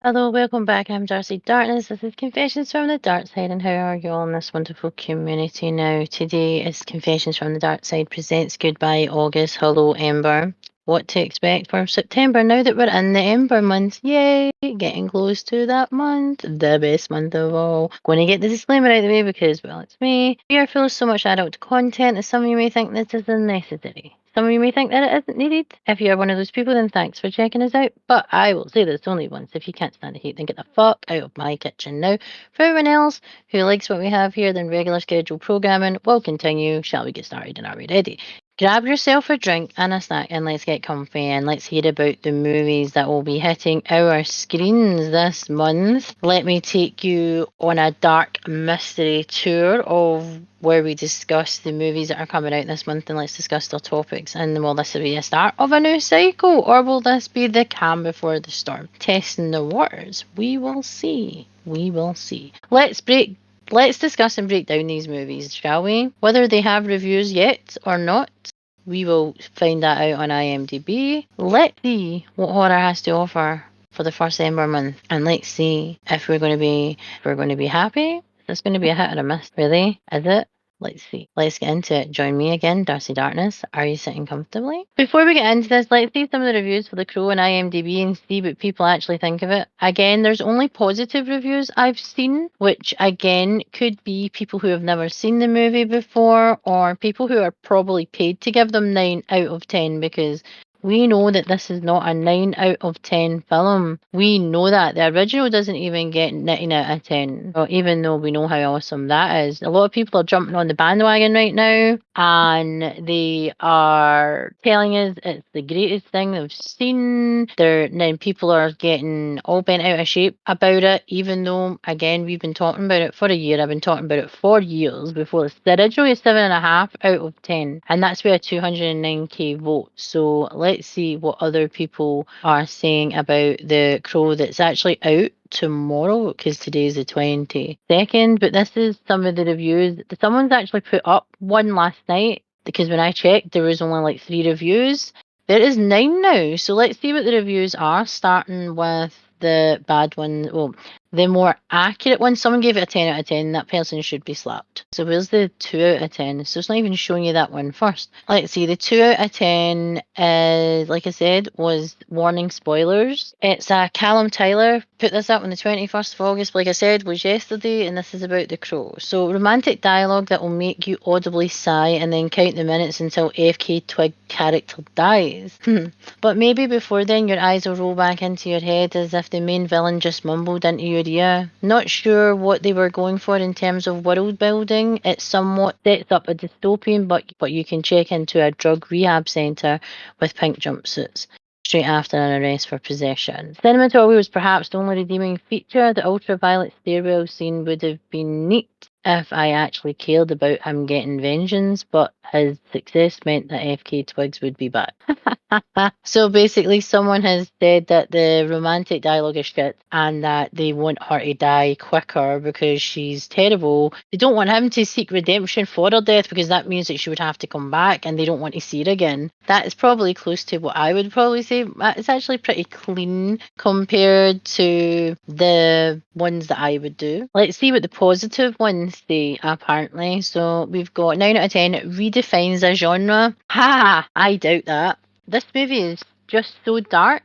Hello, welcome back. I'm Darcy Darkness. This is Confessions from the Dark Side, and how are you all in this wonderful community now? Today is Confessions from the Dark Side presents Goodbye August, Hello Ember. What to expect for September now that we're in the Ember month. Yay! Getting close to that month. The best month of all. Going to get the disclaimer out of the way because, well, it's me. We are full of so much adult content that some of you may think this is unnecessary. Some of you may think that it isn't needed. If you are one of those people, then thanks for checking us out. But I will say this only once. If you can't stand the heat, then get the fuck out of my kitchen now. For everyone else who likes what we have here, then regular scheduled programming will continue. Shall we get started and are we ready? Grab yourself a drink and a snack and let's get comfy and let's hear about the movies that will be hitting our screens this month. Let me take you on a dark mystery tour of where we discuss the movies that are coming out this month and let's discuss their topics. And will this be a start of a new cycle or will this be the calm before the storm? Testing the waters. We will see. We will see. Let's discuss and break down these movies, shall we? Whether they have reviews yet or not, we will find that out on IMDB. Let's see what horror has to offer for the first Ember month, and let's see if we're going to be happy. It's going to be a hit or a miss, really. Is it? Let's see. Let's get into it. Join me again, Darcy Darkness. Are you sitting comfortably? Before we get into this, let's see some of the reviews for The Crow on IMDb and see what people actually think of it. Again, there's only positive reviews I've seen, which again could be people who have never seen the movie before or people who are probably paid to give them 9 out of 10 because we know that this is not a 9 out of 10 film. We know that. The original doesn't even get 9 out of 10. Well, even though we know how awesome that is. A lot of people are jumping on the bandwagon right now and they are telling us it's the greatest thing they've seen. Then people are getting all bent out of shape about it, even though, again, we've been talking about it for a year. I've been talking about it for years before this. The original is 7.5 out of 10, and that's with a 209k vote. So let's see what other people are saying about The Crow that's actually out tomorrow because today's the 22nd. But this is some of the reviews. Someone's actually put up one last night because when I checked, there was only like 3 reviews. There is 9 now. So let's see what the reviews are, starting with the bad one. Well, the more accurate one, someone gave it a 10 out of 10. That person should be slapped. So where's the 2 out of 10? So it's not even showing you that one first. Let's see. The 2 out of 10, like I said, was warning spoilers. It's Callum Tyler put this up on the 21st of August, like I said, was yesterday, and this is about The Crow. So romantic dialogue that will make you audibly sigh and then count the minutes until AFK Twig character dies. But maybe before then, your eyes will roll back into your head as if the main villain just mumbled into your ear. Not sure what they were going for in terms of world building. It somewhat sets up a dystopian, but you can check into a drug rehab centre with pink jumpsuits straight after an arrest for possession. Cinematography was perhaps the only redeeming feature. The ultraviolet stairwell scene would have been neat if I actually cared about him getting vengeance, but his success meant that FK Twigs would be back. So basically, someone has said that the romantic dialogue is shit and that they want her to die quicker because she's terrible. They don't want him to seek redemption for her death because that means that she would have to come back and they don't want to see her again. That is probably close to what I would probably say. It's actually pretty clean compared to the ones that I would do. Let's see what the positive ones say, apparently. So we've got 9 out of 10 redefines a genre. Ha! I doubt that. This movie is just so dark.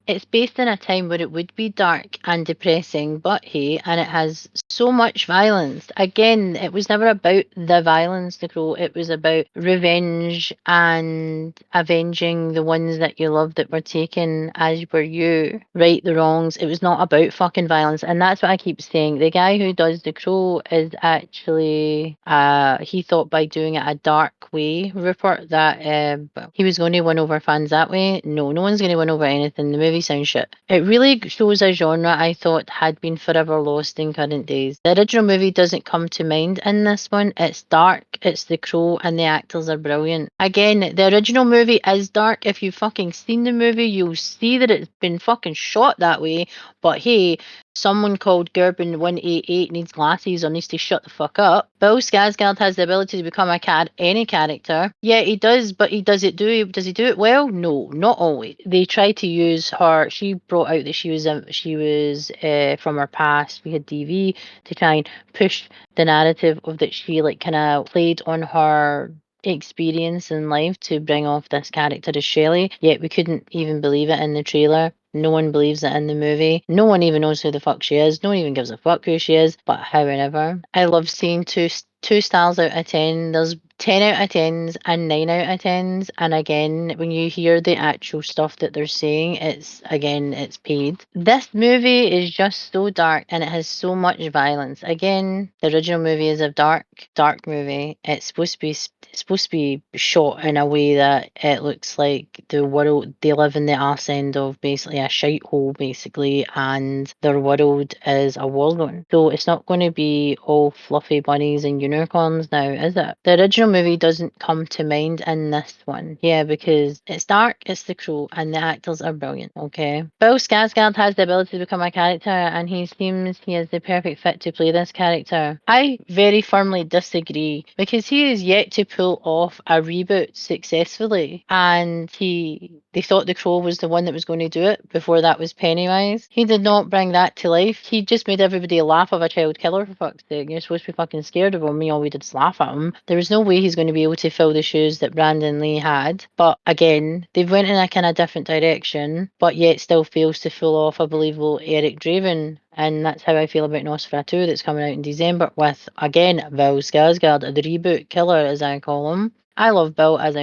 It's based in a time where it would be dark and depressing, but hey, and it has so much violence. Again, it was never about the violence, The Crow. It was about revenge and avenging the ones that you love that were taken as were you. Right the wrongs. It was not about fucking violence. And that's what I keep saying. The guy who does The Crow is actually, he thought by doing it a dark way, Rupert, that he was going to win over fans that way. No, no one's going to win over anything. The movie sounds shit. It really shows a genre I thought had been forever lost in current days. The original movie doesn't come to mind in this one. It's dark, it's The Crow, and the actors are brilliant. Again, the original movie is dark. If you've fucking seen the movie, you'll see that it's been fucking shot that way. But hey, someone called Gerben188 needs glasses or needs to shut the fuck up. Bill Skarsgård has the ability to become any character. Yeah, he does, but does he do it well? No, not always. They try to use her. She brought out that she was from her past via DV to try and push the narrative of that she like kind of played on her experience in life to bring off this character as Shelley, yet we couldn't even believe it in the trailer. No one believes it in the movie. No one even knows who the fuck she is. No one even gives a fuck who she is. But however, I love seeing two stars out of 10. There's 10 out of 10s and 9 out of 10s. And again, when you hear the actual stuff that they're saying, it's paid. This movie is just so dark and it has so much violence. Again, the original movie is a dark movie. It's supposed to be shot in a way that it looks like the world they live in the arse end of basically a shite hole basically, and their world is a war zone. So it's not going to be all fluffy bunnies and unicorns now, is it? The original movie doesn't come to mind in this one. Yeah, because it's dark, it's The Crow, and the actors are brilliant, okay? Bill Skarsgård has the ability to become a character, and he seems he is the perfect fit to play this character. I very firmly disagree, because he is yet to pull off a reboot successfully, and they thought The Crow was the one that was going to do it before that was Pennywise. He did not bring that to life. He just made everybody laugh of a child killer, for fuck's sake. You're supposed to be fucking scared of him. All we did is laugh at him. There is no way he's going to be able to fill the shoes that Brandon Lee had. But again, they've went in a kind of different direction, but yet still fails to pull off a believable Eric Draven. And that's how I feel about Nosferatu that's coming out in December with, again, Bill Skarsgård, the reboot killer, as I call him. I love Bill, as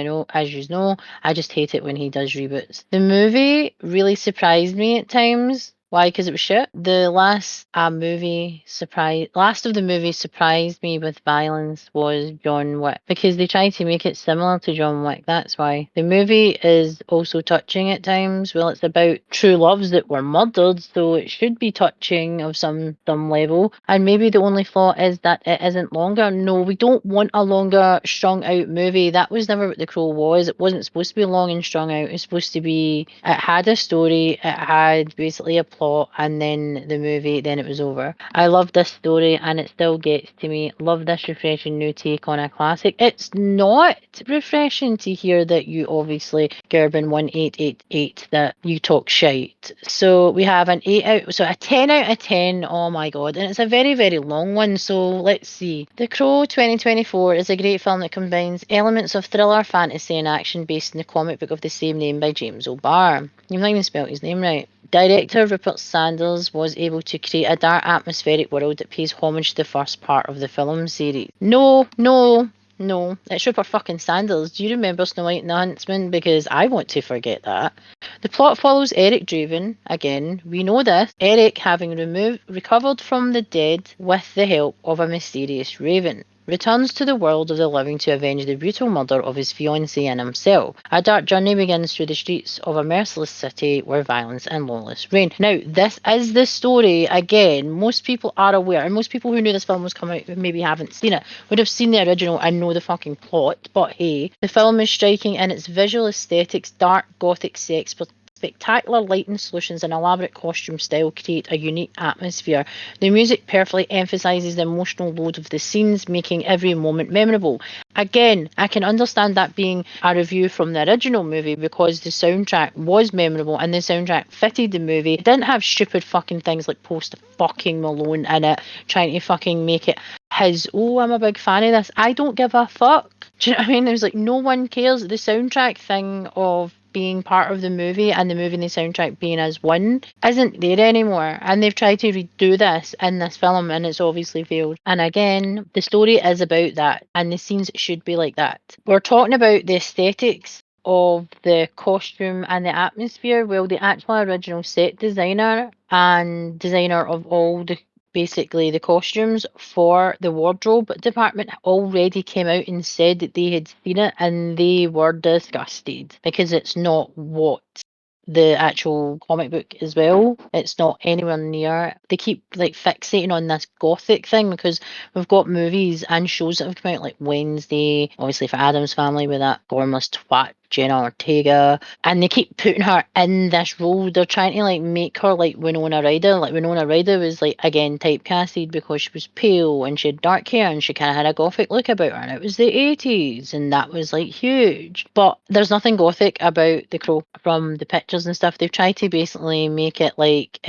you know. I just hate it when he does reboots. The movie really surprised me at times. Why? Because it was shit. The last of the movies surprised me with violence was John Wick, because they tried to make it similar to John Wick. That's why. The movie is also touching at times. Well, it's about true loves that were murdered, so it should be touching of some level. And maybe the only flaw is that it isn't longer. No, we don't want a longer, strung out movie. That was never what The Crow was. It wasn't supposed to be long and strung out. It's supposed to be. It had a story. It had basically a plot, and then the movie. Then it was over. I love this story, and it still gets to me. Love this refreshing new take on a classic. It's not refreshing to hear that you obviously Gerben1888 that you talk shite. So we have a 10 out of 10. Oh my god, and it's a very, very long one. So let's see. The Crow 2024 is a great film that combines elements of thriller, fantasy, and action based in the comic book of the same name by James O'Barr. You've not even spelled his name right. Director Rupert Sanders was able to create a dark atmospheric world that pays homage to the first part of the film series. No, it's Rupert fucking Sanders. Do you remember Snow White and the Huntsman? Because I want to forget that. The plot follows Eric Draven. Again, we know this. Eric, having recovered from the dead with the help of a mysterious raven, returns to the world of the living to avenge the brutal murder of his fiancée and himself. A dark journey begins through the streets of a merciless city where violence and lawlessness reign. Now, this is the story. Again, most people are aware, and most people who knew this film was coming out who maybe haven't seen it would have seen the original and know the fucking plot. But hey, the film is striking in its visual aesthetics, dark gothic sex, spectacular lighting solutions and elaborate costume style create a unique atmosphere. The music perfectly emphasises the emotional load of the scenes, making every moment memorable. Again, I can understand that being a review from the original movie because the soundtrack was memorable and the soundtrack fitted the movie. It didn't have stupid fucking things like Post fucking Malone in it, trying to fucking make it his, oh, I'm a big fan of this. I don't give a fuck. Do you know what I mean? There's like, no one cares. The soundtrack thing of being part of the movie and the movie and the soundtrack being as one isn't there anymore, and they've tried to redo this in this film and it's obviously failed. And again, the story is about that and the scenes should be like that. We're talking about the aesthetics of the costume and the atmosphere. Well, the actual original set designer and designer of all the basically the costumes for the wardrobe department already came out and said that they had seen it and they were disgusted because it's not what the actual comic book as well. It's not anywhere near. They keep like fixating on this gothic thing because we've got movies and shows that have come out like Wednesday, obviously for Adam's Family with that gormless twat Jenna Ortega, and they keep putting her in this role. They're trying to like make her like Winona Ryder. Like Winona Ryder was like again typecasted because she was pale and she had dark hair and she kind of had a gothic look about her, and it was the 80s and that was like huge. But there's nothing gothic about The Crow from the pictures and stuff. They've tried to basically make it like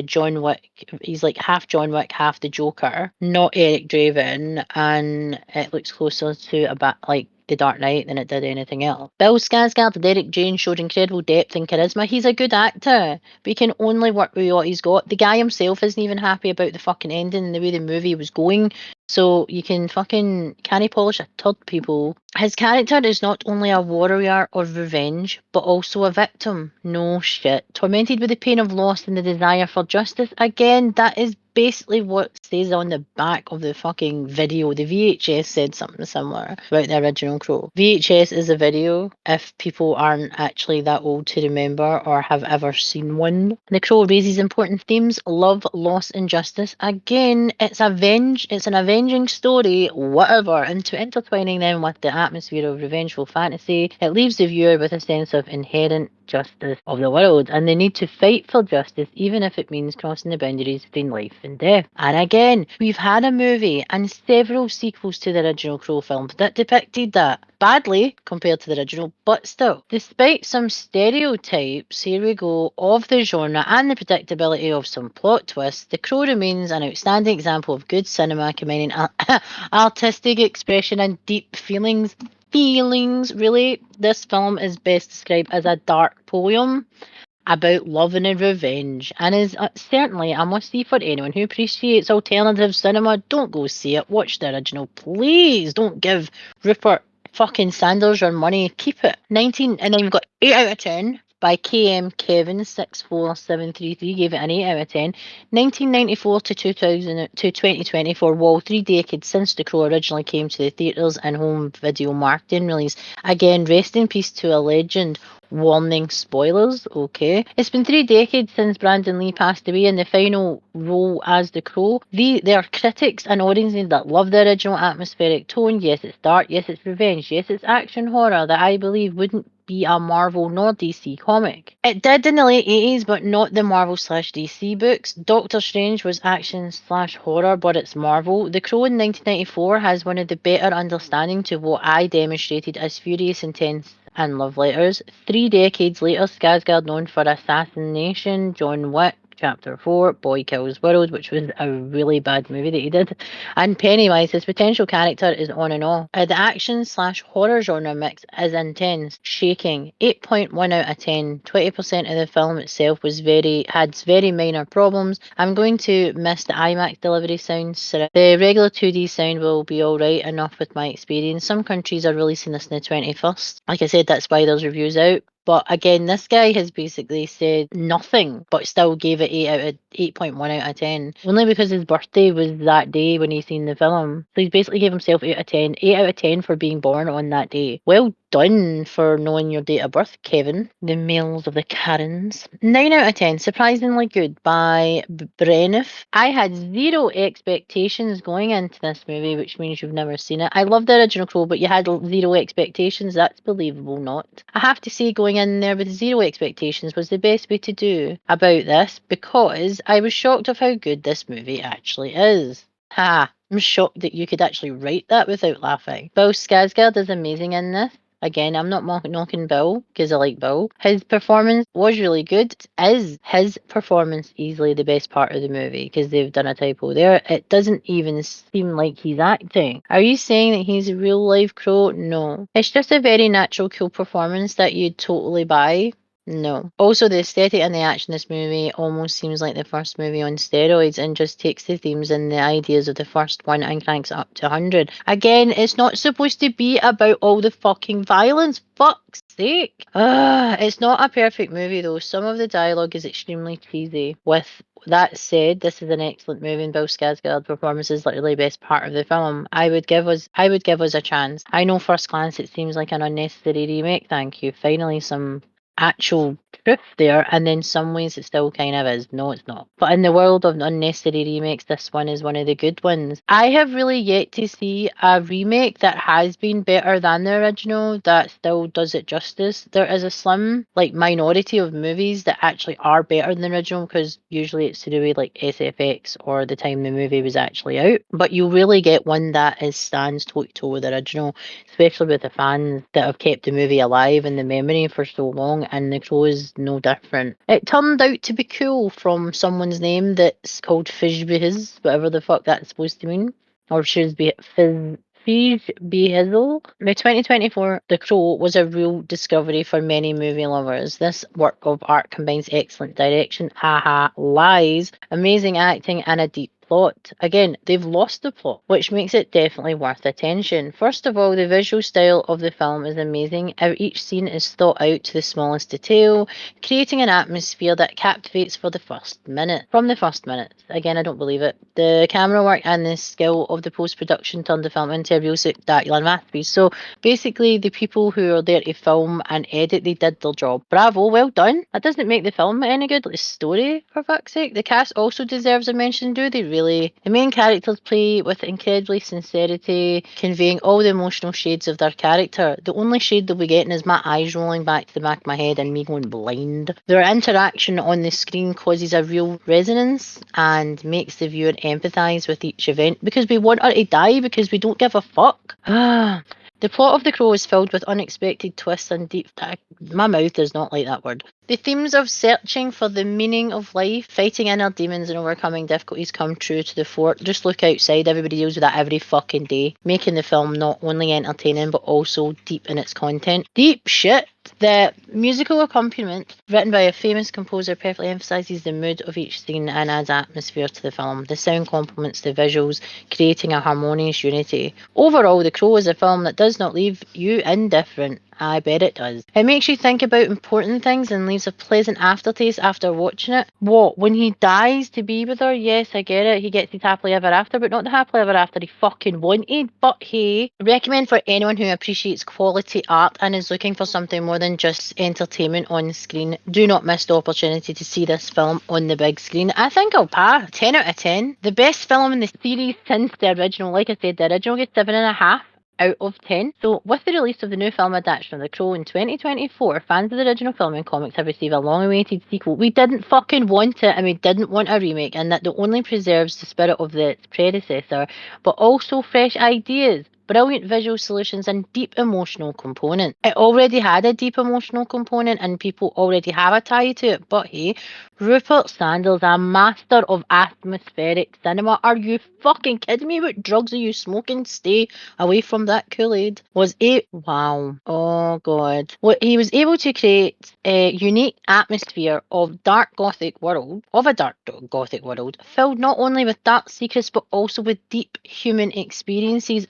John Wick. He's like half John Wick, half the Joker, not Eric Draven, and it looks closer to a bit like The Dark Knight than it did anything else. Bill Skarsgård, Derek Jane, showed incredible depth and charisma. He's a good actor, but he can only work with what he's got. The guy himself isn't even happy about the fucking ending and the way the movie was going. So you can fucking canny polish a turd, people. His character is not only a warrior of revenge, but also a victim. No shit. Tormented with the pain of loss and the desire for justice. Again, that is basically what says on the back of the fucking video. The VHS said something similar about the original Crow. VHS is a video if people aren't actually that old to remember or have ever seen one. The Crow raises important themes: love, loss, and justice. Again, it's an avenging story, whatever, into intertwining them with the atmosphere of revengeful fantasy. It leaves the viewer with a sense of inherent justice of the world, and the need to fight for justice, even if it means crossing the boundaries between life and death. And again, we've had a movie and several sequels to the original Crow films that depicted that badly compared to the original, but still, despite some stereotypes, here we go, of the genre and the predictability of some plot twists, The Crow remains an outstanding example of good cinema combining artistic expression and deep feelings. Really, this film is best described as a dark poem about love and revenge, and is certainly a must-see for anyone who appreciates alternative cinema. Don't go see it. Watch the original, please. Don't give Rupert fucking Sanders your money. Keep it. 19, and then we've got 8 out of 10 by KM Kevin 64733. Gave it an 8 out of 10. 1994 to 2000 to 2024. Wall 3 decades since The Crow originally came to the theaters and home video marketing release. Again, rest in peace to a legend. Warning, spoilers, okay. It's been 3 decades since Brandon Lee passed away in the final role as the Crow. There are critics and audiences that love the original atmospheric tone. Yes, it's dark. Yes, it's revenge. Yes, it's action horror that I believe wouldn't be a Marvel nor DC comic. It did in the late 80s, but not the Marvel slash DC books. Doctor Strange was action slash horror, but it's Marvel. The Crow in 1994 has one of the better understanding to what I demonstrated as furious, intense, and love letters. 3 decades later, Skarsgård, known for Assassination, John Wick, Chapter 4, Boy Kills World, which was a really bad movie that he did, and Pennywise, his potential character is on and off. The action slash horror genre mix is intense, shaking. 8.1 out of 10. 20% of the film itself had very minor problems. I'm going to miss the IMAX delivery sounds. The regular 2D sound will be alright enough with my experience. Some countries are releasing this on the 21st. Like I said, that's why there's reviews out. But again, this guy has basically said nothing, but still gave it 8.1 out of 10. Only because his birthday was that day when he seen the film. So he's basically gave himself 8 out of 10. 8 out of 10 for being born on that day. Well done for knowing your date of birth, Kevin. The males of the Karens. 9 out of 10. Surprisingly good by Breniff. I had zero expectations going into this movie, which means you've never seen it. I love the original Crow, but you had zero expectations. That's believable, not. I have to say, going in there with zero expectations was the best way to do about this, because I was shocked of how good this movie actually is. Ha! I'm shocked that you could actually write that without laughing. Bill Skarsgård is amazing in this. Again, I'm not knocking Bill because I like Bill. His performance was really good. Is his performance easily the best part of the movie? Because they've done a typo there. It doesn't even seem like he's acting. Are you saying that he's a real life Crow? No. It's just a very natural, cool performance that you'd totally buy. No. Also, the aesthetic and the action in this movie almost seems like the first movie on steroids and just takes the themes and the ideas of the first one and cranks it up to 100. Again, it's not supposed to be about all the fucking violence. Fuck's sake. It's not a perfect movie though. Some of the dialogue is extremely cheesy. With that said, this is an excellent movie and Bill Skarsgård's performance is literally the best part of the film. I would give us a chance. I know first glance it seems like an unnecessary remake. Thank you. Finally some actual truth there, and then some ways it still kind of is. No, it's not. But in the world of unnecessary remakes, this one is one of the good ones. I have really yet to see a remake that has been better than the original that still does it justice. There is a slim minority of movies that actually are better than the original, because usually it's to do with like SFX or the time the movie was actually out. But you really get one that stands toe to toe with the original, especially with the fans that have kept the movie alive in the memory for so long, and The Crow is no different. It turned out to be cool from someone's name that's called Fishbehiz, whatever the fuck that's supposed to mean. Or should be Behizzle. By 2024, The Crow was a real discovery for many movie lovers. This work of art combines excellent direction, haha, lies, amazing acting, and a deep plot. Again, they've lost the plot, which makes it definitely worth attention. First of all, the visual style of the film is amazing. Each scene is thought out to the smallest detail, creating an atmosphere that captivates for the first minute. From the first minute. Again, I don't believe it. The camera work and the skill of the post-production turned the film into a real spectacular masterpiece. So basically, the people who are there to film and edit, they did their job. Bravo, well done. That doesn't make the film any good. The story, for fuck's sake. The cast also deserves a mention, do they really? The main characters play with incredibly sincerity, conveying all the emotional shades of their character. The only shade they'll be getting is my eyes rolling back to the back of my head and me going blind. Their interaction on the screen causes a real resonance and makes the viewer empathise with each event, because we want her to die, because we don't give a fuck. The plot of The Crow is filled with unexpected twists and deep... My mouth does not like that word. The themes of searching for the meaning of life, fighting inner demons and overcoming difficulties come true to the fore. Just look outside, everybody deals with that every fucking day, making the film not only entertaining but also deep in its content. Deep shit! The musical accompaniment, written by a famous composer, perfectly emphasises the mood of each scene and adds atmosphere to the film. The sound complements the visuals, creating a harmonious unity. Overall, The Crow is a film that does not leave you indifferent. I bet it does. It makes you think about important things and leaves a pleasant aftertaste after watching it. What, when he dies to be with her? Yes, I get it. He gets his happily ever after, but not the happily ever after he fucking wanted. But hey, recommend for anyone who appreciates quality art and is looking for something more than just entertainment on screen. Do not miss the opportunity to see this film on the big screen. I think I'll pass. 10 out of 10. The best film in the series since the original. Like I said, the original gets 7.5 out of 10. So, with the release of the new film adaptation of The Crow in 2024, fans of the original film and comics have received a long-awaited sequel. We didn't fucking want it, and we didn't want a remake, and that not only preserves the spirit of its predecessor, but also fresh ideas, brilliant visual solutions, and deep emotional component. It already had a deep emotional component, and people already have a tie to it, but hey, Rupert Sanders, a master of atmospheric cinema. Are you fucking kidding me? What drugs are you smoking? Stay away from that Kool-Aid. Wow. Oh god. What he was able to create a unique atmosphere of a dark gothic world, filled not only with dark secrets but also with deep human experiences.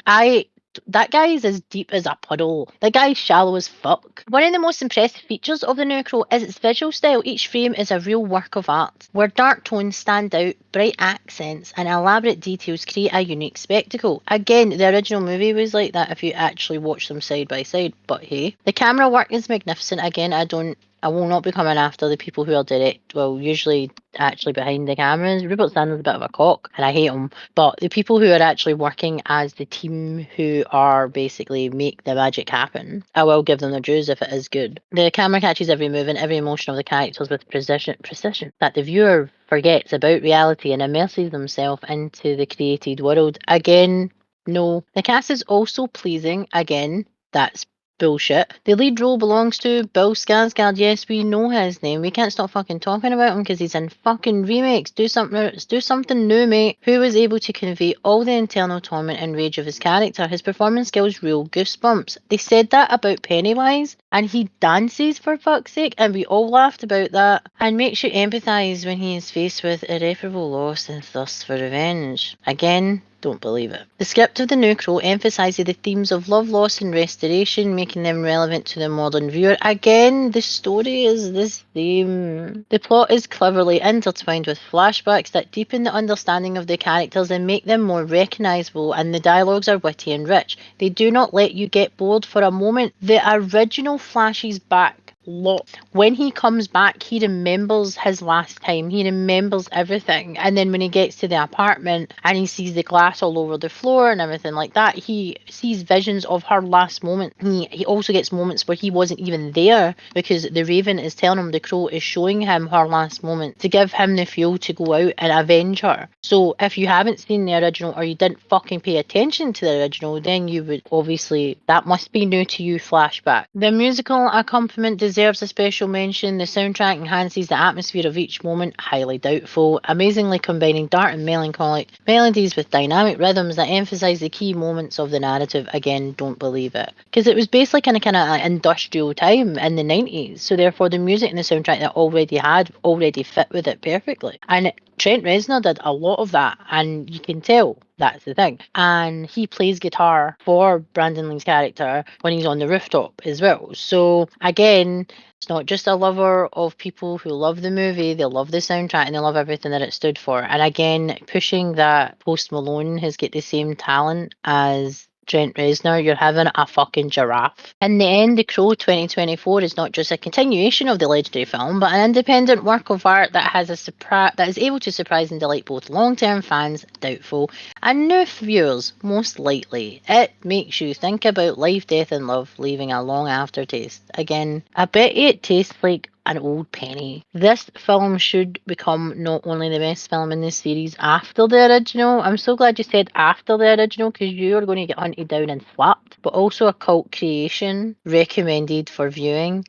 That guy is as deep as a puddle. That guy's shallow as fuck. One of the most impressive features of the New Crow is its visual style. Each frame is a real work of art, where dark tones stand out, bright accents and elaborate details create a unique spectacle. Again, the original movie was like that if you actually watch them side by side, but hey. The camera work is magnificent. Again, I will not be coming after the people who are usually actually behind the cameras. Rupert Sanders is a bit of a cock, and I hate him. But the people who are actually working as the team who are basically make the magic happen, I will give them their dues if it is good. The camera catches every move and every emotion of the characters with precision that the viewer forgets about reality and immerses themselves into the created world. Again, no. The cast is also pleasing. Again, that's bullshit. The lead role belongs to Bill Skarsgård. Yes, we know his name. We can't stop fucking talking about him because he's in fucking remakes. Do something new, mate. Who was able to convey all the internal torment and rage of his character. His performance skills real goosebumps. They said that about Pennywise, and he dances for fuck's sake, and we all laughed about that. And makes you empathise when he is faced with irreparable loss and thirst for revenge. Again, don't believe it. The script of The New Crow emphasises the themes of love, loss and restoration, making them relevant to the modern viewer. Again, the story is the same. The plot is cleverly intertwined with flashbacks that deepen the understanding of the characters and make them more recognisable, and the dialogues are witty and rich. They do not let you get bored for a moment. The original flashes back lot. When he comes back, he remembers his last time. He remembers everything. And then when he gets to the apartment and he sees the glass all over the floor and everything like that, he sees visions of her last moment. He also gets moments where he wasn't even there because the Raven is telling him, the Crow is showing him her last moment to give him the fuel to go out and avenge her. So if you haven't seen the original or you didn't fucking pay attention to the original, then you would obviously, that must be new to you flashback. The musical accompaniment deserves a special mention. The soundtrack enhances the atmosphere of each moment, highly doubtful, amazingly combining dark and melancholic melodies with dynamic rhythms that emphasize the key moments of the narrative. Again, don't believe it. Because it was basically kind of industrial time in the 90s, so therefore the music and the soundtrack that already fit with it perfectly. And Trent Reznor did a lot of that, and you can tell that's the thing. And he plays guitar for Brandon Lee's character when he's on the rooftop as well. So again, it's not just a lover of people who love the movie, they love the soundtrack and they love everything that it stood for. And again, pushing that Post Malone has got the same talent as Trent Reznor, you're having a fucking giraffe. In the end, The Crow 2024 is not just a continuation of the legendary film, but an independent work of art that has that is able to surprise and delight both long-term fans, doubtful, and new viewers, most likely. It makes you think about life, death, and love, leaving a long aftertaste. Again, I bet it tastes like an old penny. This film should become not only the best film in this series after the original. I'm so glad you said after the original because you are going to get hunted down and slapped, but also a cult creation recommended for viewing.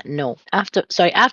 No. After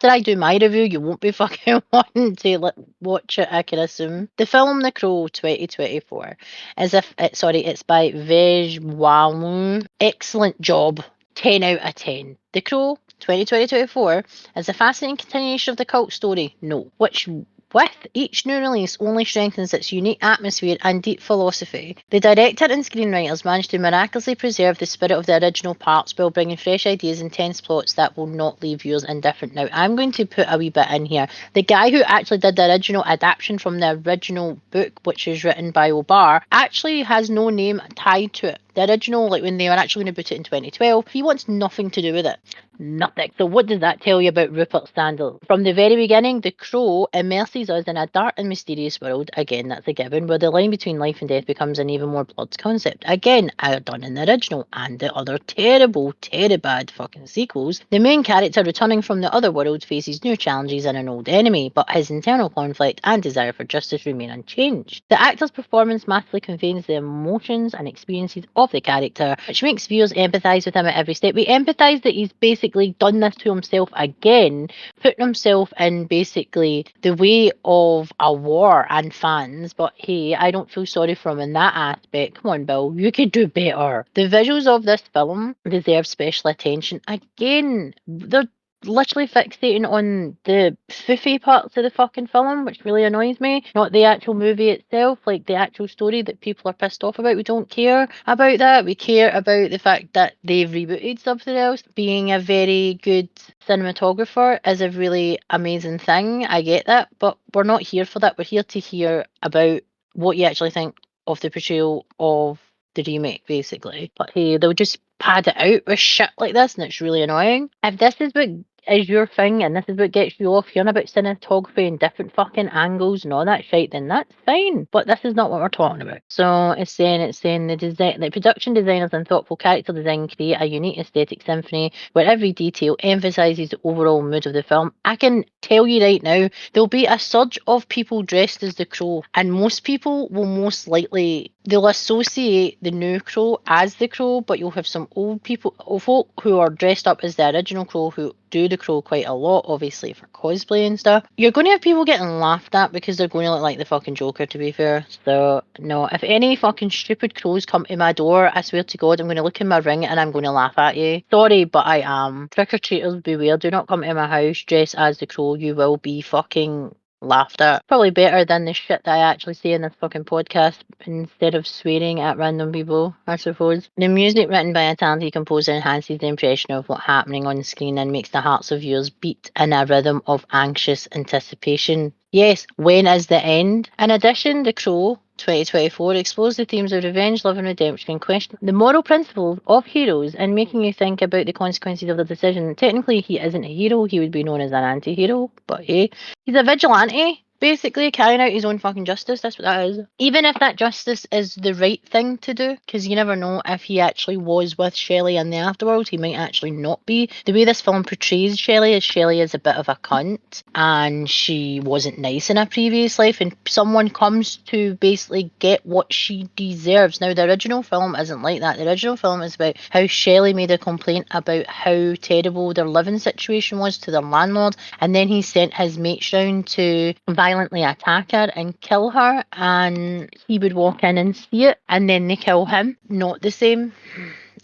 I do my review, you won't be fucking wanting to watch it, I can assume. The film The Crow 2024 it's by Vej Wamu. Excellent job. 10 out of 10. The Crow 2024 is a fascinating continuation of the cult story. No. Which with each new release only strengthens its unique atmosphere and deep philosophy. The director and screenwriters managed to miraculously preserve the spirit of the original parts while bringing fresh ideas and tense plots that will not leave viewers indifferent. Now, I'm going to put a wee bit in here. The guy who actually did the original adaptation from the original book, which was written by O'Barr, actually has no name tied to it. The original, like when they were actually going to put it in 2012, he wants nothing to do with it. Nothing. So what does that tell you about Rupert Sandal? From the very beginning, The Crow immerses us in a dark and mysterious world. Again, that's a given, where the line between life and death becomes an even more blood concept. Again, done in the original and the other terrible bad fucking sequels. The main character returning from the other world faces new challenges and an old enemy, but his internal conflict and desire for justice remain unchanged. The actor's performance masterfully conveys the emotions and experiences of the character, which makes viewers empathise with him at every step. We empathise that he's basically done this to himself again, putting himself in basically the way of a war and fans, but hey, I don't feel sorry for him in that aspect. Come on, Bill, you could do better. The visuals of this film deserve special attention. Again, they're literally fixating on the foofy parts of the fucking film, which really annoys me. Not the actual movie itself, like the actual story that people are pissed off about. We don't care about that. We care about the fact that they've rebooted something else. Being a very good cinematographer is a really amazing thing. I get that, but we're not here for that. We're here to hear about what you actually think of the portrayal of the remake, basically. But hey, they'll just pad it out with shit like this, and it's really annoying. If this is what is your thing and this is what gets you off hearing about cinematography and different fucking angles and all that shit, then that's fine. But this is not what we're talking about. So it's saying the production designers and thoughtful character design create a unique aesthetic symphony where every detail emphasizes the overall mood of the film. I can tell you right now, there'll be a surge of people dressed as the Crow, and most people will most likely they'll associate the new Crow as the Crow, but you'll have some old people, folk who are dressed up as the original Crow who do the Crow quite a lot, obviously for cosplay and stuff. You're going to have people getting laughed at because they're going to look like the fucking Joker, to be fair. So no, if any fucking stupid crows come to my door, I swear to God, I'm going to look in my ring and I'm going to laugh at you. Sorry, but I am. Trick-or-treaters beware. Do not come to my house dressed as the Crow. You will be fucking laughed at. Probably better than the shit that I actually say in this fucking podcast instead of swearing at random people, I suppose. The music written by a talented composer enhances the impression of what's happening on screen and makes the hearts of viewers beat in a rhythm of anxious anticipation. Yes, when is the end? In addition, The Crow 2024 explores the themes of revenge, love, and redemption, and question the moral principles of heroes, and making you think about the consequences of the decision. Technically, he isn't a hero; he would be known as an anti-hero. But hey, he's a vigilante, basically carrying out his own fucking justice. That's what that is. Even if that justice is the right thing to do, because you never know if he actually was with Shelley in the afterworld, he might actually not be. The way this film portrays Shelley is a bit of a cunt, and she wasn't nice in a previous life, and someone comes to basically get what she deserves. Now, the original film isn't like that. The original film is about how Shelley made a complaint about how terrible their living situation was to their landlord, and then he sent his mates round to violently attack her and kill her, and he would walk in and see it, and then they kill him. Not the same.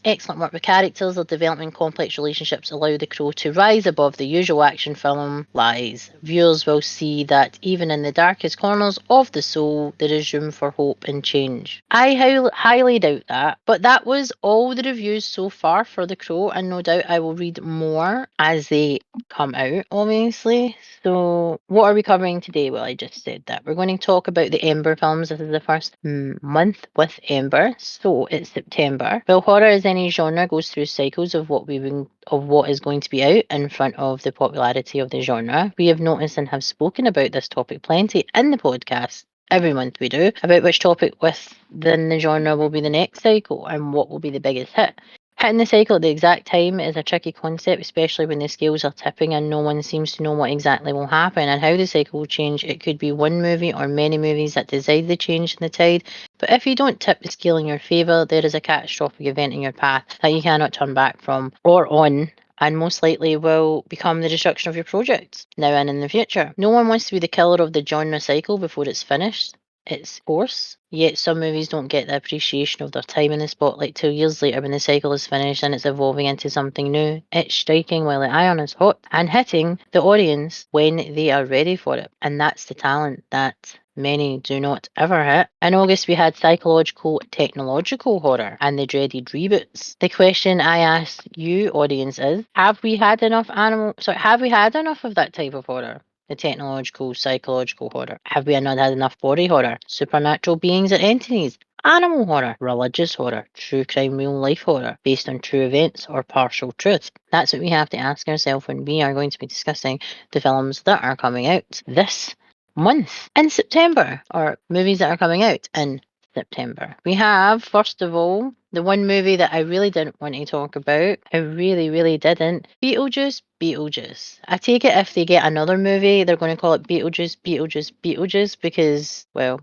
Excellent work with characters, their development, complex relationships allow The Crow to rise above the usual action film lies. Viewers will see that even in the darkest corners of the soul, there is room for hope and change. I highly doubt that, but that was all the reviews so far for The Crow, and no doubt I will read more as they come out, obviously. So, what are we covering today? Well, I just said that. We're going to talk about the Ember films. This is the first month with Ember, so it's September. Well, horror as any genre goes through cycles of what is going to be out in front of the popularity of the genre. We have noticed and have spoken about this topic plenty in the podcast. Every month we do about which topic within the genre will be the next cycle and what will be the biggest hit. Hitting the cycle at the exact time is a tricky concept, especially when the scales are tipping and no one seems to know what exactly will happen and how the cycle will change. It could be one movie or many movies that decide the change in the tide, but if you don't tip the scale in your favour, there is a catastrophic event in your path that you cannot turn back from or on, and most likely will become the destruction of your project now and in the future. No one wants to be the killer of the genre cycle before it's finished its course, yet some movies don't get the appreciation of their time in the spotlight till years later when the cycle is finished and it's evolving into something new. It's striking while the iron is hot and hitting the audience when they are ready for it. And that's the talent that many do not ever hit. In August, we had psychological technological horror and the dreaded reboots. The question I ask you, audience, is: have we had enough of that type of horror? The technological, psychological horror. Have we not had enough body horror, supernatural beings or entities, animal horror, religious horror, true crime, real life horror, based on true events or partial truth? That's what we have to ask ourselves when we are going to be discussing the films that are coming out this month in September, or movies that are coming out in September. We have, first of all, the one movie that I really didn't want to talk about. I really, really didn't. Beetlejuice, Beetlejuice. I take it if they get another movie, they're going to call it Beetlejuice, Beetlejuice, Beetlejuice because, well,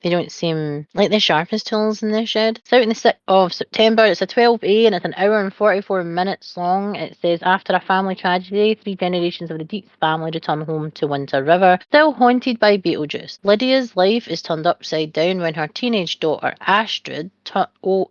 they don't seem like the sharpest tools in the shed. It's out in the 6th of September. It's a 12A and it's an hour and 44 minutes long. It says, after a family tragedy, 3 generations of the Deets family return home to Winter River, still haunted by Beetlejuice. Lydia's life is turned upside down when her teenage daughter, Astrid,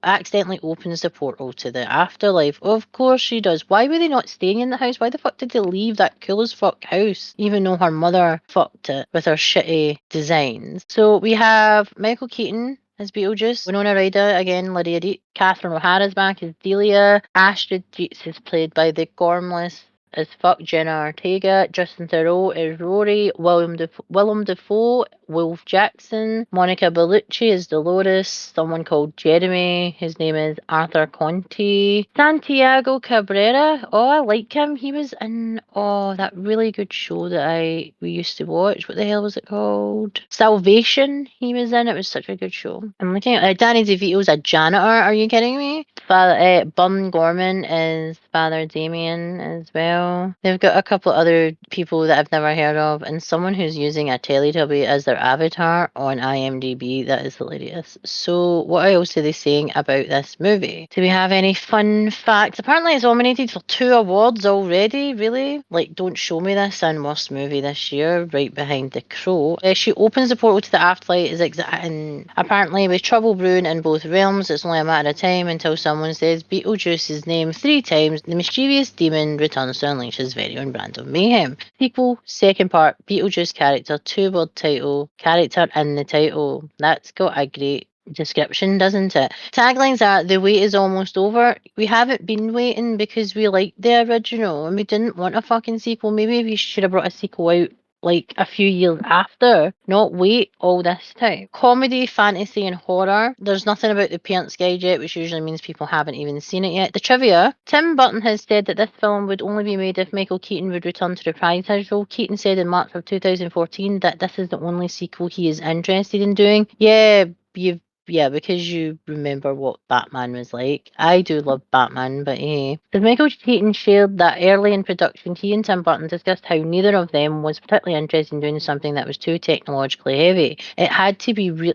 accidentally opens the portal to the afterlife. Of course she does. Why were they not staying in the house? Why the fuck did they leave that cool as fuck house? Even though her mother fucked it with her shitty designs. So we have Michael Keaton as Beetlejuice, Winona Ryder again, Lydia Deet, Catherine O'Hara's back as Delia, Astrid Dietz is played by the gormless as fuck Jenna Ortega, Justin Theroux is Rory, Willem Dafoe, Wolf Jackson, Monica Bellucci is Dolores, someone called Jeremy, his name is Arthur Conti, Santiago Cabrera, oh I like him, he was in that really good show that we used to watch, what the hell was it called? Salvation, he was in, it was such a good show. I'm looking at Danny DeVito's a janitor, are you kidding me? Bum Gorman is Father Damien as well. They've got a couple other people that I've never heard of, and someone who's using a Teletubby as their avatar on IMDb. That is hilarious. So, what else are they saying about this movie? Do we have any fun facts? Apparently, it's nominated for 2 awards already. Really? Like, don't show me this in worst movie this year, right behind The Crow. She opens the portal to the afterlife, and apparently, with trouble brewing in both realms, it's only a matter of time until someone says Beetlejuice's name 3 times. The mischievous demon returns to unleash his very own brand of mayhem. Sequel, second part, Beetlejuice character, 2-word title, character in the title. That's got a great description, doesn't it? Taglines are: the wait is almost over. We haven't been waiting because we liked the original and we didn't want a fucking sequel. Maybe we should have brought a sequel out like a few years after, not wait all this time. Comedy, fantasy, and horror. There's nothing about the parents' guide yet, which usually means people haven't even seen it yet. The trivia: Tim Burton has said that this film would only be made if Michael Keaton would return to reprise his role. Keaton said in March of 2014 that this is the only sequel he is interested in doing. Yeah, because you remember what Batman was like. I do love Batman, but hey. As Michael Keaton shared that early in production, he and Tim Burton discussed how neither of them was particularly interested in doing something that was too technologically heavy. It had to be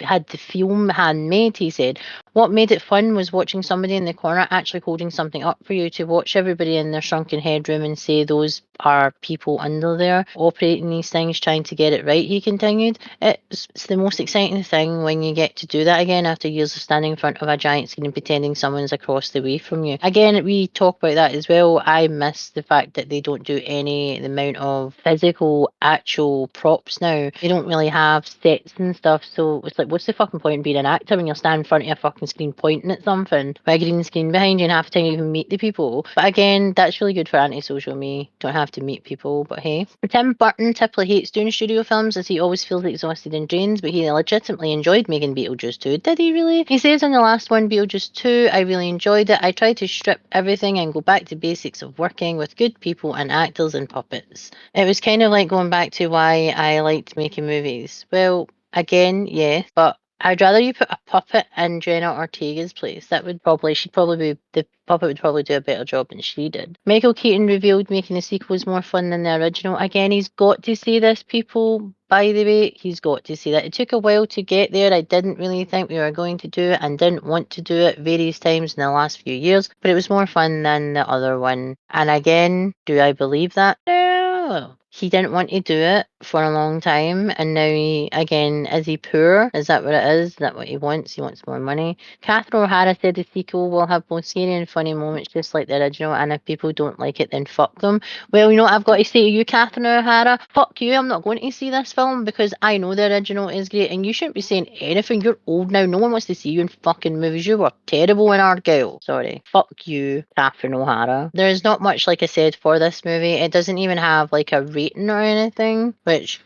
had the film handmade, he said. What made it fun was watching somebody in the corner actually holding something up for you to watch everybody in their shrunken headroom and say those are people under there operating these things trying to get it right, he continued. It's the most exciting thing when you get to do that again after years of standing in front of a giant screen and pretending someone's across the way from you. Again, we talk about that as well. I miss the fact that they don't do the amount of physical actual props now. They don't really have sets and stuff, so it's like, what's the fucking point in being an actor when you're standing in front of a fucking screen pointing at something with a green screen behind you and half the time you even meet the people? But again, that's really good for antisocial me. Don't have to meet people, but hey. Tim Burton typically hates doing studio films as he always feels exhausted and drained, but he legitimately enjoyed making Beetlejuice 2. Did he really? He says in the last one, Beetlejuice 2, I really enjoyed it. I tried to strip everything and go back to basics of working with good people and actors and puppets. It was kind of like going back to why I liked making movies. Well, again, yes, but I'd rather you put a puppet in Jenna Ortega's place. The puppet would probably do a better job than she did. Michael Keaton revealed making the sequel was more fun than the original. Again, he's got to say this, people. By the way, he's got to say that. It took a while to get there. I didn't really think we were going to do it and didn't want to do it various times in the last few years, but it was more fun than the other one. And again, do I believe that? No. He didn't want to do it for a long time, and now again, is he poor? Is that what it is? Is that what he wants? He wants more money. Catherine O'Hara said the sequel will have both scary and funny moments just like the original, and if people don't like it, then fuck them. Well, you know what I've got to say to you, Catherine O'Hara? Fuck you, I'm not going to see this film because I know the original is great, and you shouldn't be saying anything. You're old now. No one wants to see you in fucking movies. You were terrible in Argyle. Sorry. Fuck you, Catherine O'Hara. There is not much, like I said, for this movie. It doesn't even have like a rating or anything, which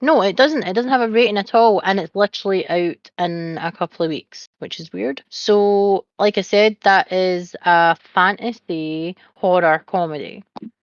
no, it doesn't. It doesn't have a rating at all, and it's literally out in a couple of weeks, which is weird. So, like I said, that is a fantasy horror comedy.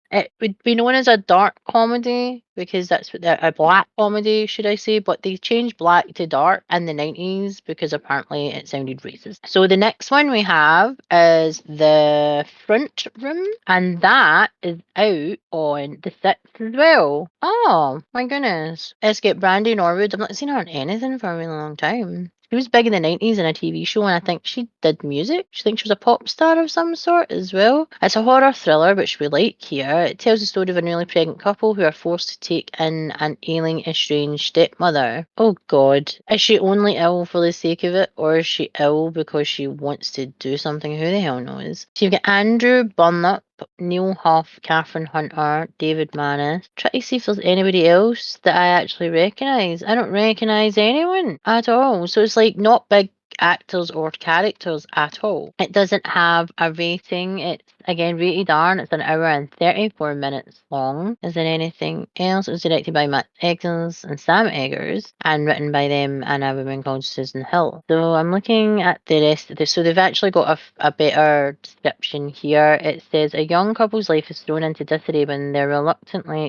It would be known as a dark comedy because that's what a black comedy, should I say? But they changed black to dark in the 90s because apparently it sounded racist. So the next one we have is The Front Room, and that is out on the 6th as well. Oh my goodness! It's got Brandy Norwood. I've not seen her on anything for a really long time. She was big in the 90s in a TV show, and I think she did music. She thinks she was a pop star of some sort as well. It's a horror thriller, which we like here. It tells the story of a newly pregnant couple who are forced to take in an ailing, estranged stepmother. Oh God. Is she only ill for the sake of it, or is she ill because she wants to do something? Who the hell knows? So you've got Andrew Burnup, Neil Huff, Catherine Hunter, David Manis. Try to see if there's anybody else that I actually recognise. I don't recognise anyone at all. So it's like not big actors or characters at all. It doesn't have a rating. It's again rated R and it's an hour and 34 minutes long. Is there anything else? It was directed by Matt Eggers and Sam Eggers and written by them and a woman called Susan Hill. So I'm looking at the rest of this. So they've actually got a better description here. It says a young couple's life is thrown into disarray when they reluctantly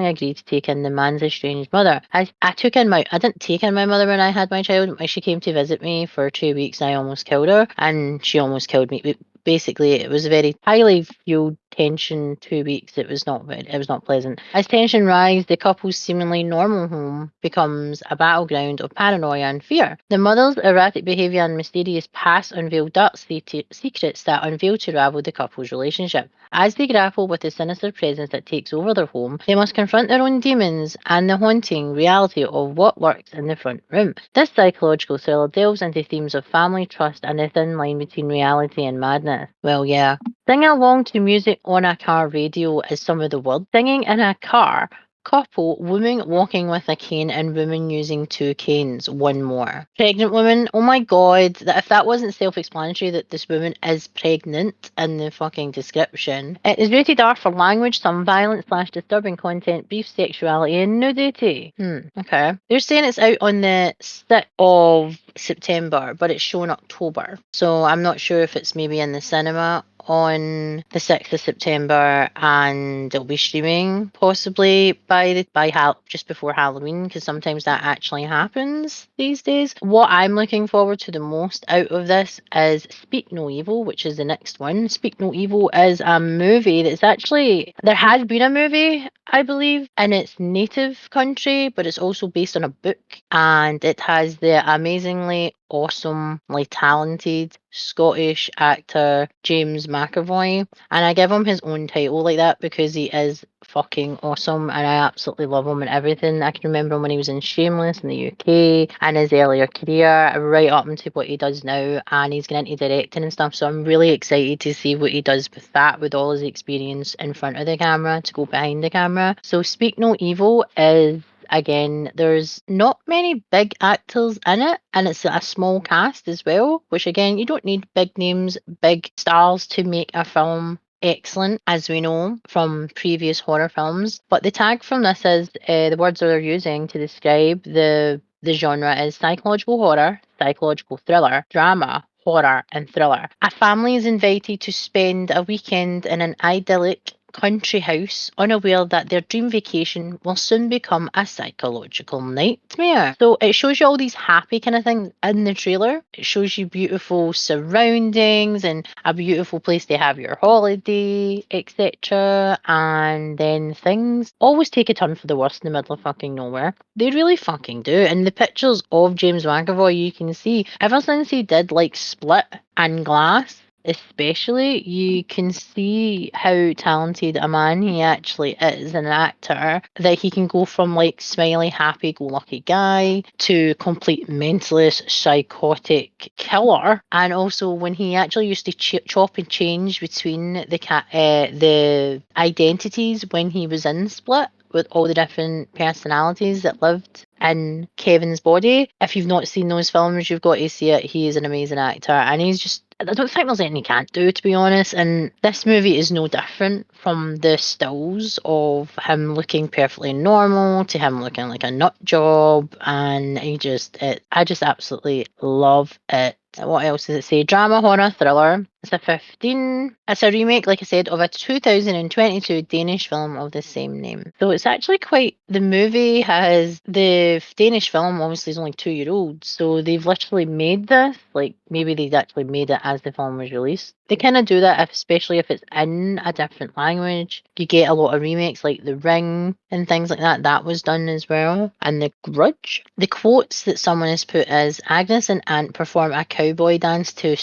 agree to take in the man's estranged mother. I didn't take in my mother when I had my child. When she came to visit me for 2 weeks, I almost killed her, and she almost killed me. Basically, it was a very highly fueled tension 2 weeks. It was not pleasant. As tension rises, the couple's seemingly normal home becomes a battleground of paranoia and fear. The mother's erratic behaviour and mysterious past unveil dark secrets that unveil to ravel the couple's relationship. As they grapple with the sinister presence that takes over their home, they must confront their own demons and the haunting reality of what lurks in the front room. This psychological thriller delves into themes of family, trust, and the thin line between reality and madness. Well, yeah. Singing along to music on a car radio is some of the words. Singing in a car Couple, woman walking with a cane and woman using two canes, one more. Pregnant woman, oh my god, that if that wasn't self-explanatory that this woman is pregnant in the fucking description. It is rated R for language, some violence / disturbing content, brief sexuality and nudity. Okay. They're saying it's out on the 6th of September, but it's shown October. So I'm not sure if it's maybe in the cinema on the 6th of September and it'll be streaming possibly just before Halloween, because sometimes that actually happens these days. What I'm looking forward to the most out of this is Speak No Evil, which is the next one. Speak No Evil is a movie that's actually, there has been a movie, I believe, in its native country, but it's also based on a book, and it has the amazingly awesomely talented Scottish actor James McAvoy, and I give him his own title like that because he is fucking awesome and I absolutely love him and everything. I can remember him when he was in Shameless in the UK and his earlier career, right up into what he does now, and he's getting into directing and stuff, so I'm really excited to see what he does with that, with all his experience in front of the camera to go behind the camera. So Speak No Evil is, again, there's not many big actors in it, and it's a small cast as well, which again, you don't need big names, big stars to make a film excellent, as we know from previous horror films. But the tag from this is the words that they're using to describe the genre is psychological horror, psychological thriller, drama, horror, and thriller. A family is invited to spend a weekend in an idyllic country house, unaware that their dream vacation will soon become a psychological nightmare. So it shows you all these happy kind of things in the trailer. It shows you beautiful surroundings and a beautiful place to have your holiday, etc. And then things always take a turn for the worse in the middle of fucking nowhere. They really fucking do. And the pictures of James McAvoy, you can see ever since he did like Split and Glass, especially, you can see how talented a man he actually is, an actor, that he can go from like smiley, happy-go-lucky guy to complete mentalist, psychotic killer. And also when he actually used to chop and change between the identities when he was in Split, with all the different personalities that lived in Kevin's body. If you've not seen those films, you've got to see it. He is an amazing actor, and he's just, I don't think there's anything he can't do, to be honest. And this movie is no different from the stills of him looking perfectly normal to him looking like a nut job. And I just absolutely love it. What else does it say? Drama, horror, thriller. It's a 15. It's a remake, like I said, of a 2022 Danish film of the same name. So it's actually quite. The movie has the Danish film. Obviously, is only 2 year old, so they've literally made this. Like maybe they'd actually made it as the film was released. They kind of do that, especially if it's in a different language. You get a lot of remakes, like The Ring and things like that. That was done as well, and The Grudge. The quotes that someone has put is Agnes and Ant perform a cowboy dance to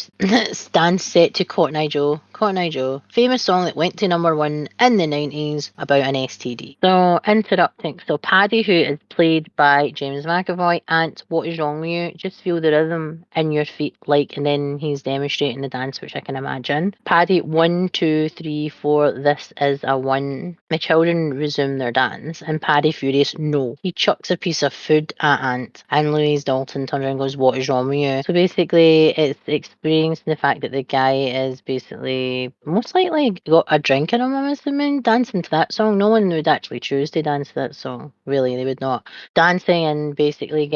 dance set to Cotton Eye Joe. Cotton Eye Joe, famous song that went to #1 in the 90s about an STD. So interrupting. So Paddy, who is played by James McAvoy, Ant, what is wrong with you? Just feel the rhythm in your feet, like, and then he's demonstrating the dance, which I can imagine. Paddy, 1, 2, 3, 4. This is a 1. My children resume their dance, and Paddy, furious, no. He chucks a piece of food at Ant, and Louise Dalton turns around and goes, what is wrong with you? So basically, it's experiencing the fact that the guy is basically most likely got a drink in him, I'm assuming, dancing to that song. No one would actually choose to dance to that song. Really, they would not. Dancing and basically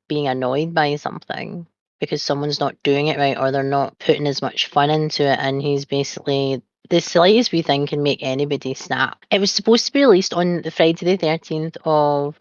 being annoyed by something because someone's not doing it right or they're not putting as much fun into it, and he's basically, the slightest wee thing can make anybody snap. It was supposed to be released on the Friday the 13th of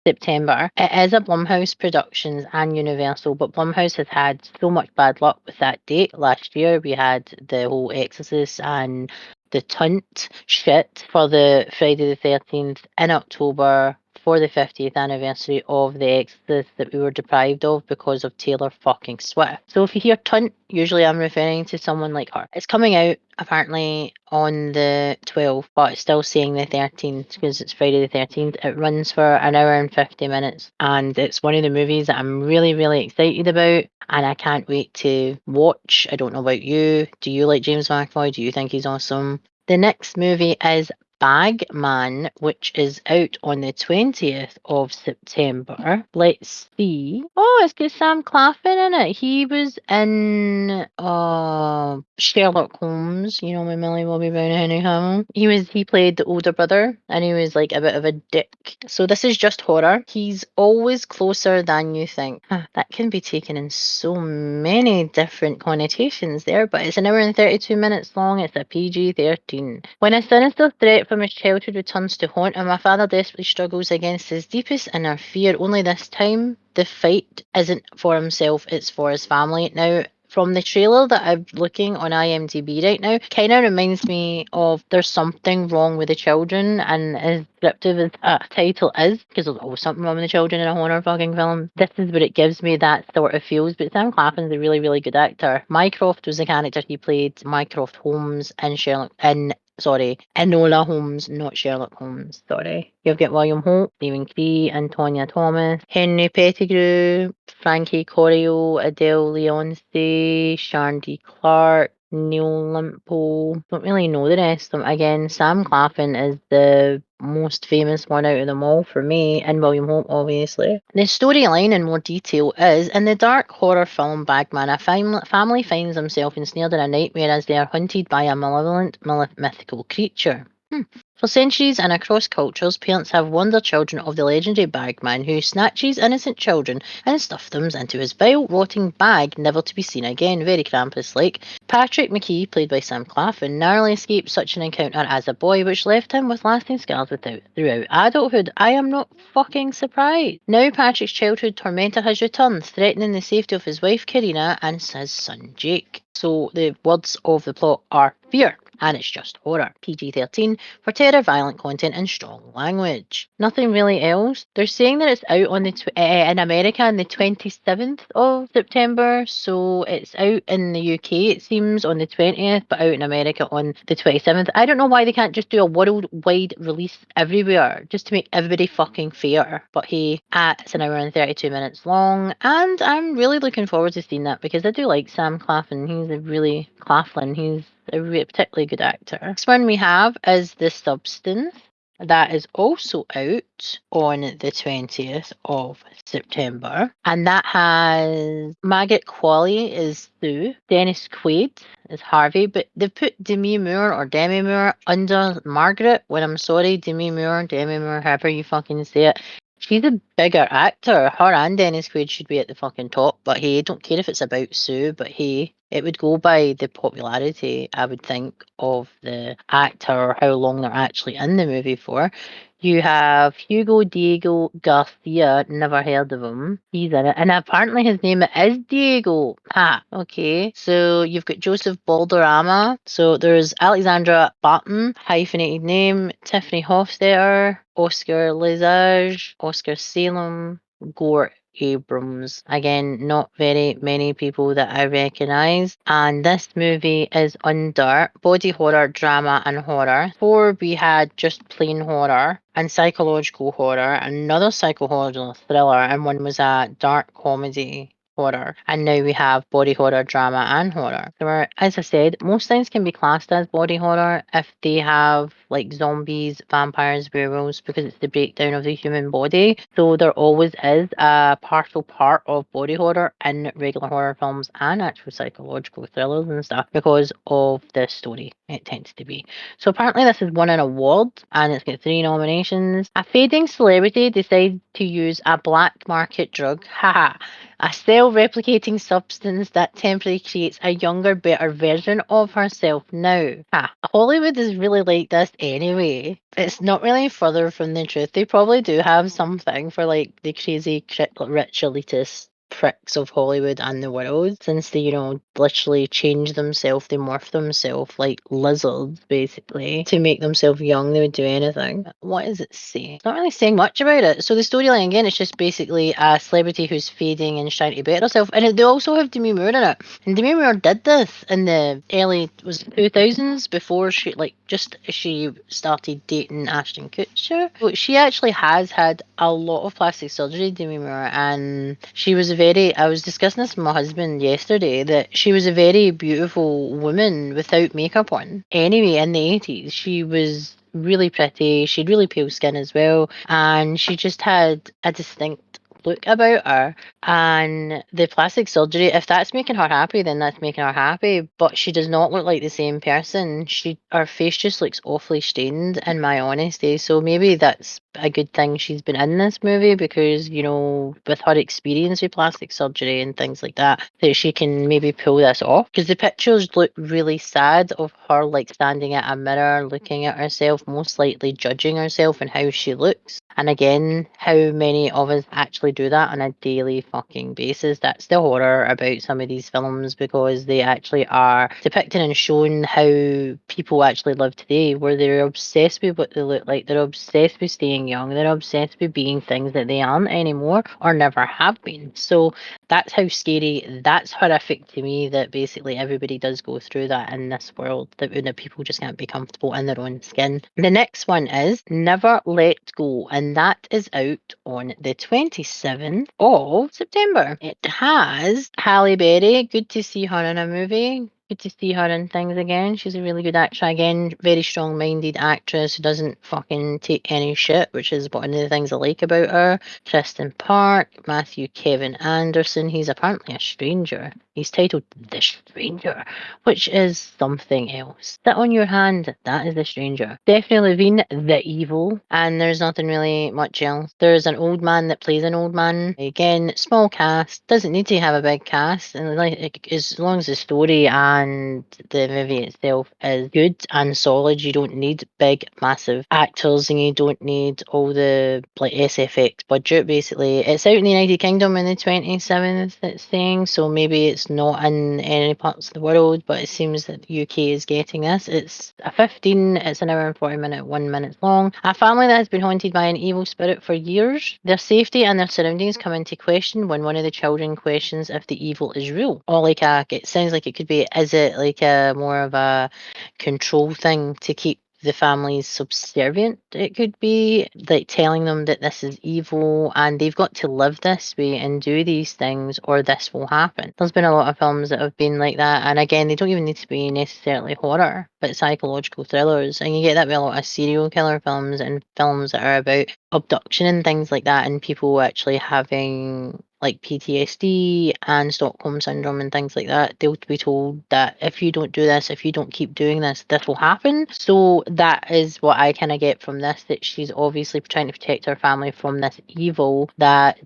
September. It is a Blumhouse Productions and Universal, but Blumhouse has had so much bad luck with that date. Last year we had the whole Exorcist and the Tunt shit for the Friday the 13th in October for the 50th anniversary of The Exorcist that we were deprived of because of Taylor fucking Swift. So if you hear Tunt, usually I'm referring to someone like her. It's coming out apparently on the 12th, but it's still saying the 13th because it's Friday the 13th. It runs for an hour and 50 minutes, and it's one of the movies that I'm really, really excited about, and I can't wait to watch. I don't know about you. Do you like James McAvoy? Do you think he's awesome? The next movie is Bagman, which is out on the 20th of September. Let's see. Oh, it's got Sam Claflin in it. He was in Sherlock Holmes, you know, with Millie Bobby Brown and Henry Cavill. He played the older brother, and he was like a bit of a dick. So this is just horror. He's always closer than you think. That can be taken in so many different connotations there, but it's an hour and 32 minutes long. It's a PG-13. When a sinister threat from his childhood returns to haunt him, a father desperately struggles against his deepest inner fear. Only this time, the fight isn't for himself, it's for his family. Now, from the trailer that I'm looking on IMDB right now, kind of reminds me of There's Something Wrong with the Children, and as descriptive as that title is, because there's always something wrong with the children in a horror fucking film, this is what it gives me that sort of feels. But Sam Claflin's a really, really good actor. Mycroft was the character he played, Mycroft Holmes in Enola Holmes, not Sherlock Holmes, sorry. You've got William Holt, Stephen Cree, Antonia Thomas, Henry Pettigrew, Frankie Corio, Adele Leonce, Shandy Clark, Neil Limpo. Don't really know the rest of them. Again, Sam Claflin is the most famous one out of them all for me, and William Holt, obviously. The storyline in more detail is, in the dark horror film Bagman, a family finds themselves ensnared in a nightmare as they are hunted by a malevolent, mythical creature. For centuries and across cultures, parents have warned their children of the legendary Bagman who snatches innocent children and stuffs them into his vile, rotting bag, never to be seen again, very Krampus-like. Patrick McKee, played by Sam Claflin, narrowly escaped such an encounter as a boy, which left him with lasting scars throughout adulthood. I am not fucking surprised. Now Patrick's childhood tormentor has returned, threatening the safety of his wife Karina and his son Jake. So the words of the plot are fear, and it's just horror. PG-13 for terror, violent content, and strong language. Nothing really else. They're saying that it's out on in America on the 27th of September, so it's out in the UK, it seems, on the 20th, but out in America on the 27th. I don't know why they can't just do a worldwide release everywhere, just to make everybody fucking fair. But hey, it's an hour and 32 minutes long, and I'm really looking forward to seeing that, because I do like Sam Claflin. He's a particularly good actor. Next one we have is The Substance. That is also out on the 20th of September. And that has Margaret Qualley as Sue, Dennis Quaid as Harvey, but they put Demi Moore or Demi Moore under Margaret, when I'm sorry, Demi Moore, however you fucking say it. She's a bigger actor. Her and Dennis Quaid should be at the fucking top, but hey, don't care if it's about Sue, but hey, it would go by the popularity, I would think, of the actor or how long they're actually in the movie for. You have Hugo Diego Garcia, never heard of him. He's in it. And apparently his name is Diego. Okay. So you've got Joseph Balderrama. So there's Alexandra Barton, hyphenated name, Tiffany Hofstetter, Oscar Lesage, Oscar Salem, Gore Abrams. Again, not very many people that I recognise. And this movie is under body horror, drama and horror. Before we had just plain horror and psychological horror, another psychological thriller, and one was a dark comedy horror. And now we have body horror, drama and horror. So as I said, most things can be classed as body horror if they have like zombies, vampires, werewolves, because it's the breakdown of the human body. So there always is a partial part of body horror in regular horror films and actual psychological thrillers and stuff because of the story it tends to be. So apparently this has won an award and it's got 3 nominations. A fading celebrity decides to use a black market drug, a self-replicating substance that temporarily creates a younger, better version of herself now. Hollywood is really like this anyway. It's not really further from the truth. They probably do have something for like the crazy rich elitists pricks of Hollywood and the world, since they, literally change themselves, they morph themselves like lizards, basically, to make themselves young. They would do anything. What does it say? It's not really saying much about it. So the storyline, again, it's just basically a celebrity who's fading and trying to better herself. And they also have Demi Moore in it. And Demi Moore did this in the early 2000s before she started dating Ashton Kutcher. So she actually has had a lot of plastic surgery, Demi Moore, and she was I was discussing this with my husband yesterday, that she was a very beautiful woman without makeup on. Anyway, in the 80s, she was really pretty. She had really pale skin as well, and she just had a distinct look about her. And the plastic surgery, if that's making her happy, then that's making her happy. But she does not look like the same person. Her face just looks awfully strained, in my honesty. So maybe that's a good thing she's been in this movie, because, with her experience with plastic surgery and things like that she can maybe pull this off. Because the pictures look really sad of her like standing at a mirror, looking at herself, most likely judging herself and how she looks. And again, how many of us actually do that on a daily fucking basis? That's the horror about some of these films, because they actually are depicting and showing how people actually live today, where they're obsessed with what they look like, they're obsessed with staying young, they're obsessed with being things that they aren't anymore or never have been. So that's how scary, that's horrific to me, that basically everybody does go through that in this world, that people just can't be comfortable in their own skin. The next one is Never Let Go, and that is out on the 27th of September. It has Halle Berry. Good to see her in a movie. Good to see her in things again. She's a really good actress. Again, very strong-minded actress who doesn't fucking take any shit, which is one of the things I like about her. Tristan Park, Matthew Kevin Anderson. He's apparently a stranger. He's titled The Stranger, which is something else. Sit on your hand, that is The Stranger. Stephanie Levine, The Evil, and there's nothing really much else. There's an old man that plays an old man. Again, small cast, doesn't need to have a big cast, and as long as the story and the movie itself is good and solid, you don't need big, massive actors, and you don't need all the like SFX budget. Basically, it's out in the United Kingdom on the 27th, it's saying, so maybe it's not in any parts of the world, but it seems that the UK is getting this. It's a 15, it's an hour and 40 minute, 1 minute long. A family that has been haunted by an evil spirit for years. Their safety and their surroundings come into question when one of the children questions if the evil is real. Or it sounds like it could be, is it like a more of a control thing to keep the families subservient? It could be like telling them that this is evil and they've got to live this way and do these things or this will happen. There's been a lot of films that have been like that, and again, they don't even need to be necessarily horror, but psychological thrillers, and you get that with a lot of serial killer films and films that are about abduction and things like that, and people actually having like PTSD and Stockholm syndrome and things like that. They'll be told that if you don't do this, if you don't keep doing this, this will happen. So that is what I kind of get from this, that she's obviously trying to protect her family from this evil that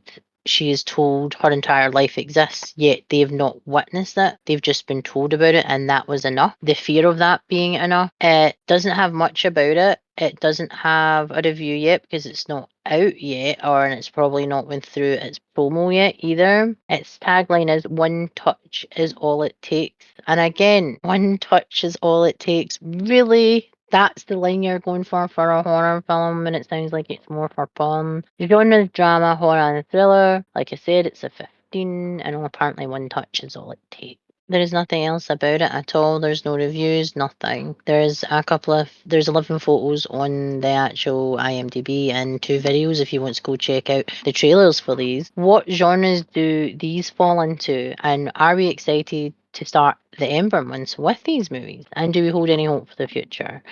she is told her entire life exists, yet they've not witnessed it. They've just been told about it, and that was enough. The fear of that being enough. It doesn't have much about it. It doesn't have a review yet because it's not out yet, and it's probably not went through its promo yet either. Its tagline is "One touch is all it takes," and again, one touch is all it takes. Really? That's the line you're going for a horror film, and it sounds like it's more for porn. The genre is drama, horror, and thriller. Like I said, it's a 15, and apparently one touch is all it takes. There is nothing else about it at all. There's no reviews, nothing. There's 11 photos on the actual IMDB and 2 videos if you want to go check out the trailers for these. What genres do these fall into? And are we excited to start the Ember months with these movies? And do we hold any hope for the future?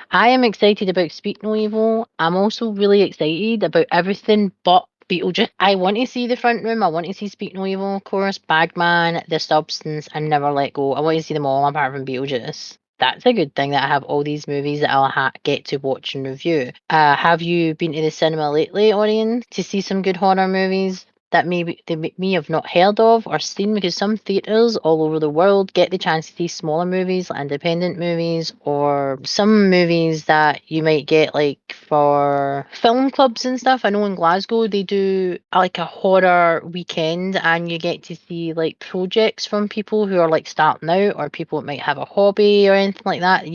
I am excited about Speak No Evil. I'm also really excited about everything but Beetlejuice. I want to see The Front Room. I want to see Speak No Evil, of course, Bagman, The Substance, and Never Let Go. I want to see them all apart from Beetlejuice. That's a good thing that I have all these movies that I'll get to watch and review. Have you been to the cinema lately, audience, to see some good horror movies that maybe they may have not heard of or seen? Because some theatres all over the world get the chance to see smaller movies, like independent movies, or some movies that you might get like for film clubs and stuff. I know in Glasgow they do like a horror weekend, and you get to see like projects from people who are like starting out, or people that might have a hobby or anything like that.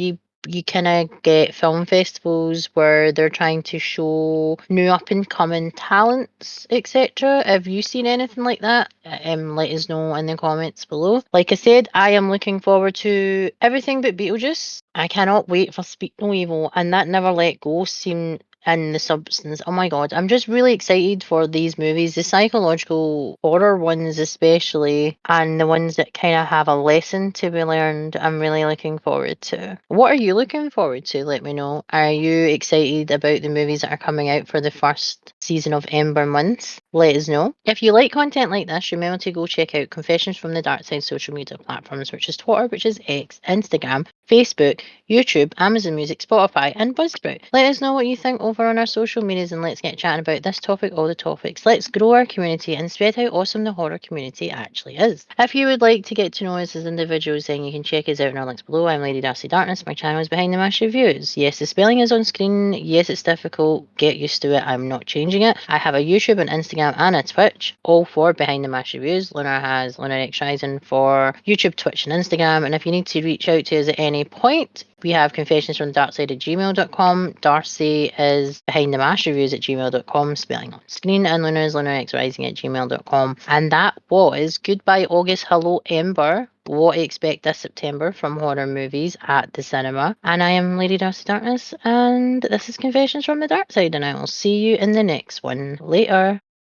You kind of get film festivals where they're trying to show new up and coming talents, etc. Have you seen anything like that? Let us know in the comments below. Like I said, I am looking forward to everything but Beetlejuice. I cannot wait for Speak No Evil, and that Never Let Go seemed and the substance. Oh my god, I'm just really excited for these movies, the psychological horror ones especially, and the ones that kind of have a lesson to be learned. I'm really looking forward to. What are you looking forward to? Let me know. Are you excited about the movies that are coming out for the first season of Ember month? Let us know. If you like content like this, remember to go check out Confessions from the Darkside social media platforms, which is Twitter, which is X, Instagram, Facebook, YouTube, Amazon Music, Spotify, and Buzzsprout. Let us know what you think over on our social medias, and let's get chatting about this topic, all the topics. Let's grow our community and spread how awesome the horror community actually is. If you would like to get to know us as individuals, then you can check us out in our links below. I'm Lady Darcy Darkness. My channel is Behind the Mash Reviews. Yes, the spelling is on screen. Yes, it's difficult. Get used to it. I'm not changing it. I have a YouTube, an Instagram, and a Twitch, all for Behind the Mash Reviews. Luna has Lunar X Rising for YouTube, Twitch, and Instagram. And if you need to reach out to us at any point, we have confessions from the darkside at gmail.com. Darcy is behind the mash reviews at gmail.com, spelling on screen, and Luna is lunarxrising at gmail.com. And that was Goodbye August, Hello Ember. What to expect this September from horror movies at the cinema. And I am Lady Darcy Darkness, and this is Confessions from the Dark Side, and I will see you in the next one. Later.